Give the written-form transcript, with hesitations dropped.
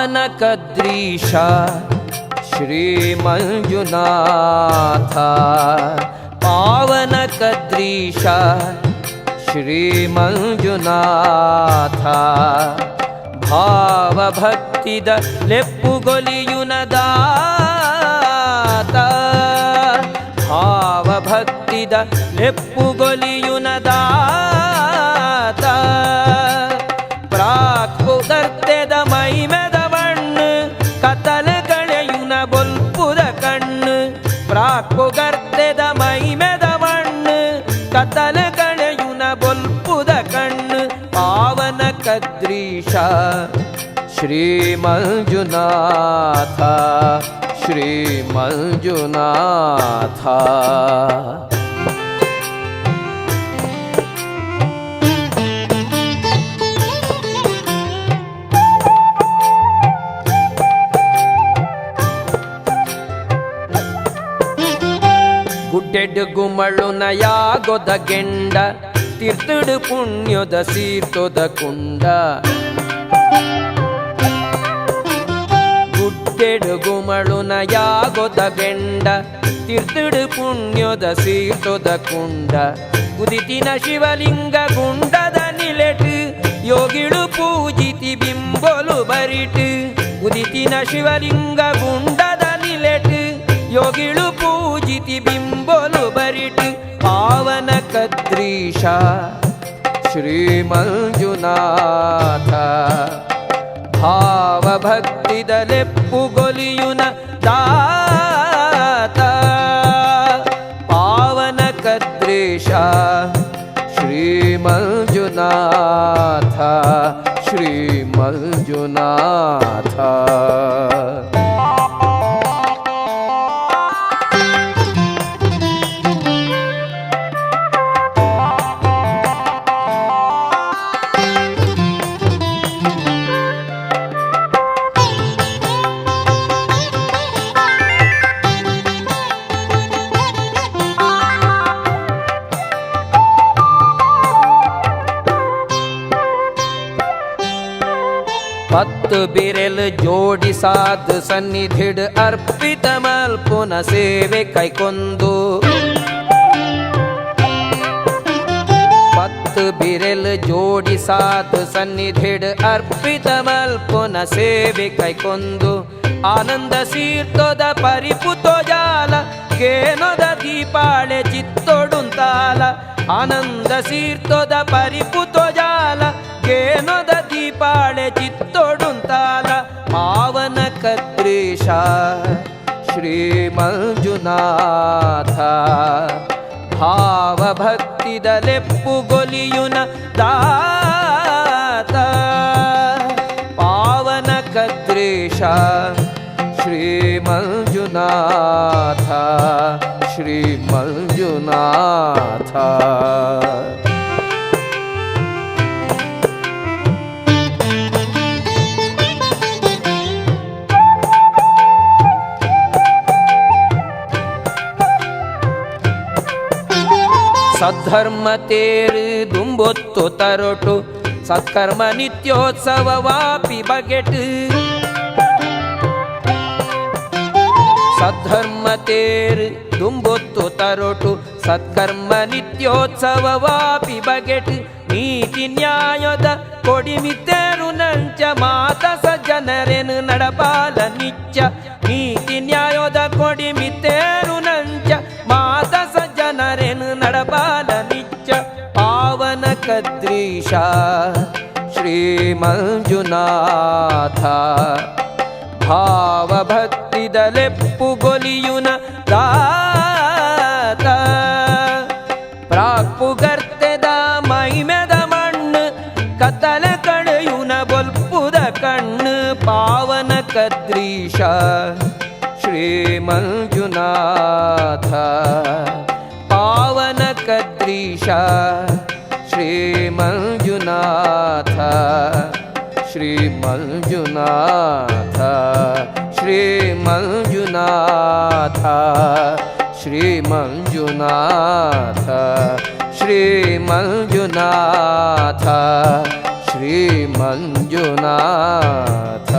पावनकद्रीश श्रीमञ्जुनाथ पावनकद्रीश श्रीमञ्जुनाथ ಭಾವಭಕ್ತಿದ ಲೆಪ್ಪುಗೊಲಿಯುನದಾತ ಭಾವಭಕ್ತಿದ ಲೆಪ್ಪುಗೊಲಿಯುನದಾತ ಪ್ರಾಕುದರ್ತೆದ ಮೈಮೆದ ಬಣ್ಣು ಕತಲ ಕಳೆಯುನ ಬೊಲ್ಪುದ ಕಣ್ಣು ಪ್ರಾಕುಗರ್ತೆದ ಮೈಮೆದ ಬಣ್ಣು ಕತಲ ಕಳೆಯುನ ಬೊಲ್ಪುದ ಕಣ್ಣು पावनकद्रीश श्रीमञ्जुनाथ श्रीमञ्जुनाथ ಗುಡ್ಡೆಡ್ ಗುಮಳುನ ಯಾಗೊದ ಗೆಂಡ ತೀರ್ಥಡು ಪುಣ್ಯದ ಸೀರ್ತೊದ ಕುಂಡ ಗುಡ್ಡೆಡು ಗುಮಳುನ ಯಾಗೊದ ಗೆಂಡ ತೀರ್ಥಡು ಪುಣ್ಯದ ಸೀರ್ತೊದ ಕುಂಡ ಉದಿತಿನ ಶಿವಲಿಂಗ ಗುಂಡದ ನಿಲೆಟ್ ಯೋಗಿಳು ಪೂಜಿತಿ ಬಿಂಬೊಲು ಬರಿಟ್ ಉದಿತಿನ ಶಿವಲಿಂಗ ಗುಂಡದ ನಿಲೆಟ್ ಯೋಗಿಳು ಪೂಜಿತಿ ಬಿಂಬೊಲು ಬರಿಟ್ पावनकद्रीश श्रीमञ्जुनाथ भावभक्तिद ಲೆಪ್ಪುಗೊಲಿಯುನ ದಾತ पावनकद्रीश श्रीमञ्जुनाथ श्रीमञ्जुनाथ ಪತ್ತು ಬಿರೆಲ್ ಜೋಡಿಸಾದ ಸನ್ನಿಧಿಡ್ ಅರ್ಪಿತ ಮಲ್ಪುನ ಸೇವೆ ಕೈಕೊಂದು ಪತ್ತು ಬಿರೆಲ್ ಜೋಡಿಸಾದ ಸನ್ನಿಧಿಡ್ ಅರ್ಪಿತ ಮಲ್ಪುನ ಸೇವೆ ಕೈಕೊಂದು ಆನಂದ ಸೀರ್ತೊದ ಪರಿಪುತೋ ಜಾಲ ಕೇನೊದ ದೀಪಾಳೆ ಚಿತ್ತೊಡುಂತಾಲ ಆನಂದ ಸೀರ್ತೊದ ಪರಿಪುತೋ ಜಾಲ ಕೇನೊದ ದೀಪಾಳೆ ಚಿತ್ತೊಡುಂತಾಲ ಪಾವನಕದ್ರೀಶ ಶ್ರೀಮಂಜುನಾಥ ಭಾವಭಕ್ತಿದ ಲೆಪ್ಪುಗೊಲಿಯುನ ದಾತ ಪಾವನಕದ್ರೀಶ ಶ್ರೀಮಂಜುನಾಥ ಶ್ರೀಮಂಜುನಾಥ ಸದ್ಧರ್ಮ ತೇರು ದುಂಬೊತ್ತು ತರೊಟು ಸತ್ಕರ್ಮ ನಿತ್ಯೋತ್ಸವ ವಾಪಿ ಬಗೆಟ್ ಸದ್ಧರ್ಮ ತೇರು ದುಂಬೊತ್ತು ತರೊಟು ಸತ್ಕರ್ಮ ನಿತ್ಯೋತ್ಸವ ವಾಪಿ ಬಗೆಟ್ ನೀತಿ ನ್ಯಾಯದ ಕೊಡಿಮಿತೇರು ನಂಚ ಮಾತ ಸಜ್ಜನರೇನು ನಡಪಾಲ ನಿಚ್ಚ ನೀತಿ ನ್ಯಾಯದ ಕೊಡಿಮಿತೇರು ನಂಚ ಮಾತ ಸಜ್ಜನರೇನು ನಡಪಾಲ ನಿಚ್ಚ ಪಾವನಕದ್ರೀಶ ಶ್ರೀಮಂಜುನಾಥ ಭಾವಭಕ್ತಿದ ಲೆಪ್ಪುಗೊಲಿಯುನ ದಾತ ಪ್ರಾಕ್ಪುಗರ್ತೆದ ಮೈಮೆದ ಮಣ್ಣು ಕತ್ತಲ ಕಳೆಯುನ ಬೊಲ್ಪುದ ಕಣ್ಣು ಪಾವನಕದ್ರೀಶ ಶ್ರೀಮಂಜುನಾಥ ಪಾವನಕದ್ರೀಶ ಶ್ರೀಮಂಜುನಾಥ ಶ್ರೀಮಂಜುನಾಥ ಶ್ರೀಮಂಜುನಾಥ ಶ್ರೀಮಂಜುನಾಥ ಶ್ರೀಮಂಜುನಾಥ ಶ್ರೀ ಮಂಜುನಾಥ.